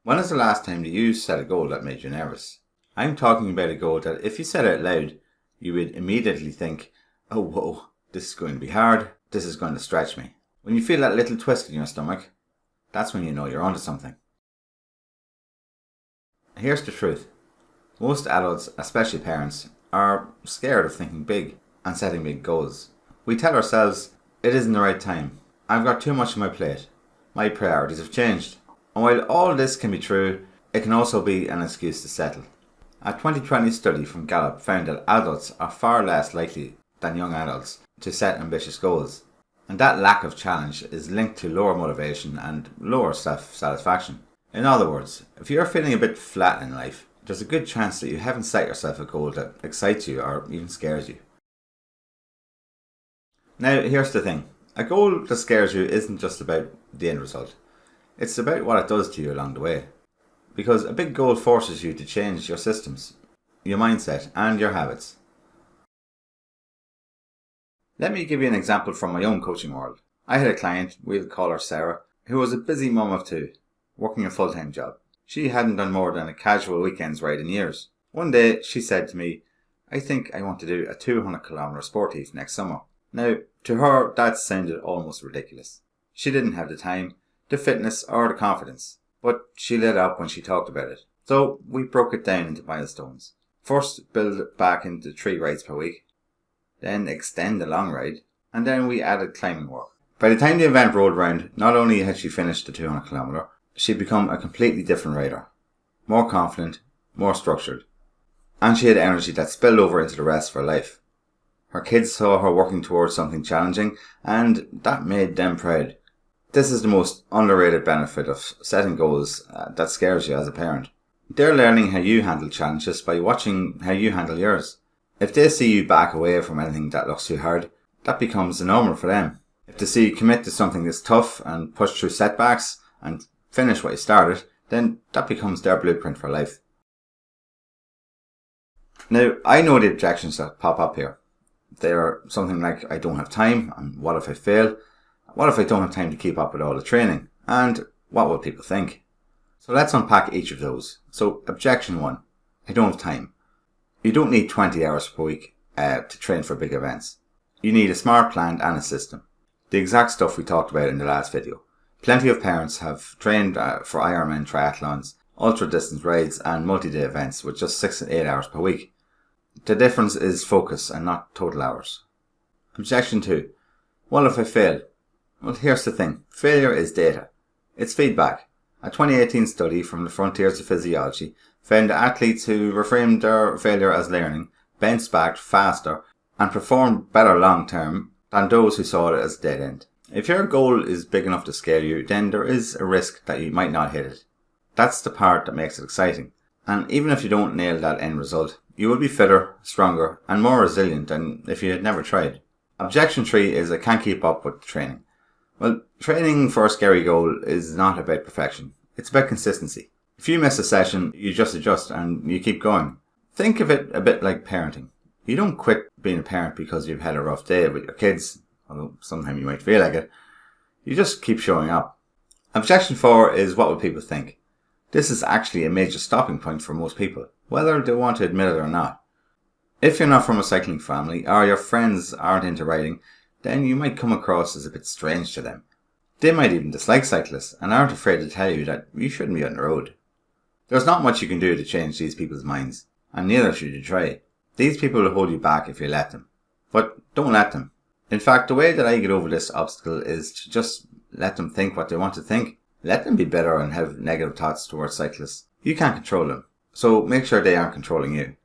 When was the last time that you set a goal that made you nervous? I'm talking about a goal that if you said out loud, you would immediately think, oh whoa, this is going to be hard, this is going to stretch me. When you feel that little twist in your stomach, that's when you know you're onto something. Here's the truth. Most adults, especially parents, are scared of thinking big and setting big goals. We tell ourselves, it isn't the right time, I've got too much on my plate, my priorities have changed. And while all this can be true, it can also be an excuse to settle. A 2020 study from Gallup found that adults are far less likely than young adults to set ambitious goals. And that lack of challenge is linked to lower motivation and lower self-satisfaction. In other words, if you're feeling a bit flat in life, there's a good chance that you haven't set yourself a goal that excites you or even scares you. Now, here's the thing. A goal that scares you isn't just about the end result. It's about what it does to you along the way. Because a big goal forces you to change your systems, your mindset, and your habits. Let me give you an example from my own coaching world. I had a client, we'll call her Sarah, who was a busy mum of two, working a full-time job. She hadn't done more than a casual weekends ride in years. One day, she said to me, I think I want to do a 200-kilometre sportive next summer. Now, to her, that sounded almost ridiculous. She didn't have the time, the fitness or the confidence, but she lit up when she talked about it. So we broke it down into milestones. First, build it back into 3 rides per week, then extend the long ride, and then we added climbing work. By the time the event rolled round, not only had she finished the 200-kilometre, she'd become a completely different rider. More confident, more structured. And she had energy that spilled over into the rest of her life. Her kids saw her working towards something challenging, and that made them proud. This is the most underrated benefit of setting goals that scares you as a parent. They're learning how you handle challenges by watching how you handle yours. If they see you back away from anything that looks too hard, that becomes the normal for them. If they see you commit to something that's tough and push through setbacks and finish what you started, then that becomes their blueprint for life. Now, I know the objections that pop up here. They're something like, I don't have time, and what if I fail? What if I don't have time to keep up with all the training? And what will people think? So let's unpack each of those. So objection 1, I don't have time. You don't need 20 hours per week to train for big events. You need a smart plan and a system. The exact stuff we talked about in the last video. Plenty of parents have trained for Ironman triathlons, ultra distance rides and multi-day events with just 6 to 8 hours per week. The difference is focus and not total hours. Objection 2, what if I fail? Well, here's the thing. Failure is data. It's feedback. A 2018 study from the Frontiers of Physiology found that athletes who reframed their failure as learning bounced back faster and performed better long term than those who saw it as a dead end. If your goal is big enough to scare you, then there is a risk that you might not hit it. That's the part that makes it exciting. And even if you don't nail that end result, you will be fitter, stronger, and more resilient than if you had never tried. Objection 3 is I can't keep up with the training. Well, training for a scary goal is not about perfection. It's about consistency. If you miss a session, you just adjust and you keep going. Think of it a bit like parenting. You don't quit being a parent because you've had a rough day with your kids, although sometimes you might feel like it. You just keep showing up. Objection 4 is what will people think? This is actually a major stopping point for most people, whether they want to admit it or not. If you're not from a cycling family or your friends aren't into riding, then you might come across as a bit strange to them. They might even dislike cyclists and aren't afraid to tell you that you shouldn't be on the road. There's not much you can do to change these people's minds, and neither should you try. These people will hold you back if you let them. But don't let them. In fact, the way that I get over this obstacle is to just let them think what they want to think. Let them be bitter and have negative thoughts towards cyclists. You can't control them, so make sure they aren't controlling you.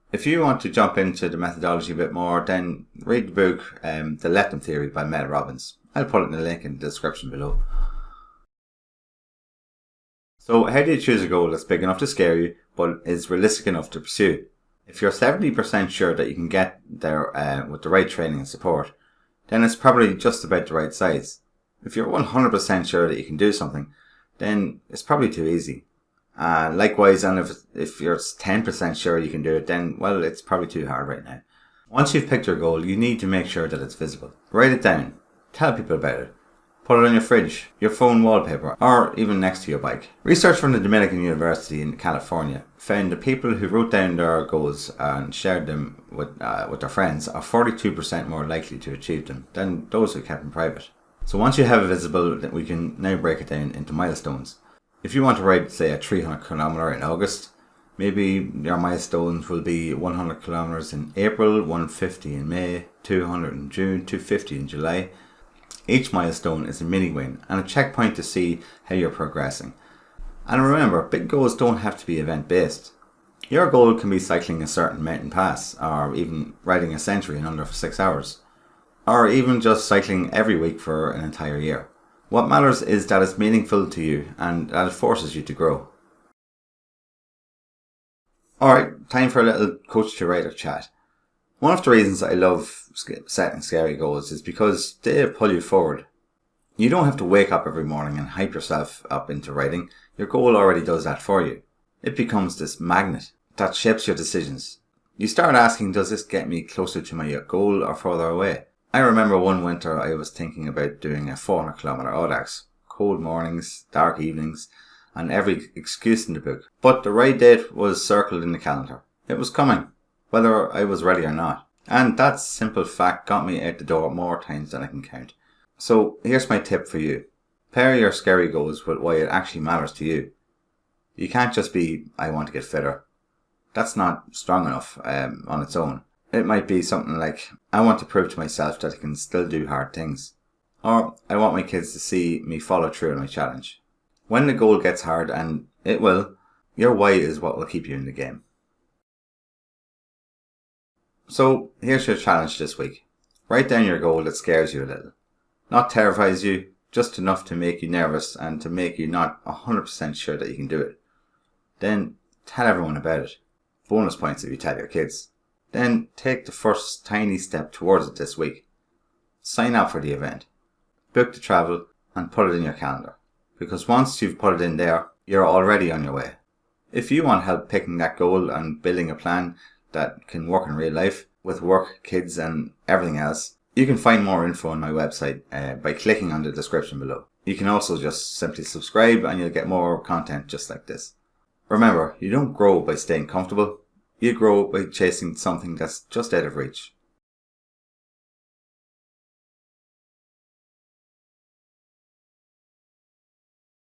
If you want to jump into the methodology a bit more, then read the book The Let Them Theory by Mel Robbins. I'll put it in the link in the description below. So how do you choose a goal that's big enough to scare you, but is realistic enough to pursue? If you're 70% sure that you can get there with the right training and support, then it's probably just about the right size. If you're 100% sure that you can do something, then it's probably too easy. Likewise, and if you're 10% sure you can do it, then, well, it's probably too hard right now. Once you've picked your goal, you need to make sure that it's visible. Write it down. Tell people about it. Put it on your fridge, your phone wallpaper, or even next to your bike. Research from the Dominican University in California found that people who wrote down their goals and shared them with their friends are 42% more likely to achieve them than those who kept them private. So once you have it visible, we can now break it down into milestones. If you want to ride, say, a 300 kilometer in August, maybe your milestones will be 100 kilometers in April, 150 in May, 200 in June, 250 in July. Each milestone is a mini win and a checkpoint to see how you're progressing. And remember, big goals don't have to be event based. Your goal can be cycling a certain mountain pass, or even riding a century in under 6 hours, or even just cycling every week for an entire year. What matters is that it's meaningful to you and that it forces you to grow. Alright, time for a little coach to writer chat. One of the reasons I love setting scary goals is because they pull you forward. You don't have to wake up every morning and hype yourself up into writing. Your goal already does that for you. It becomes this magnet that shapes your decisions. You start asking, does this get me closer to my goal or further away? I remember one winter I was thinking about doing a 400 kilometer Audax. Cold mornings, dark evenings, and every excuse in the book. But the right date was circled in the calendar. It was coming, whether I was ready or not. And that simple fact got me out the door more times than I can count. So here's my tip for you. Pair your scary goals with why it actually matters to you. You can't just be, I want to get fitter. That's not strong enough on its own. It might be something like, I want to prove to myself that I can still do hard things. Or, I want my kids to see me follow through on my challenge. When the goal gets hard, and it will, your why is what will keep you in the game. So, here's your challenge this week. Write down your goal that scares you a little. Not terrifies you, just enough to make you nervous and to make you not 100% sure that you can do it. Then, tell everyone about it. Bonus points if you tell your kids. Then, take the first tiny step towards it this week. Sign up for the event. Book the travel and put it in your calendar. Because once you've put it in there, you're already on your way. If you want help picking that goal and building a plan that can work in real life, with work, kids and everything else, you can find more info on my website by clicking on the description below. You can also just simply subscribe and you'll get more content just like this. Remember, you don't grow by staying comfortable. You grow by chasing something that's just out of reach.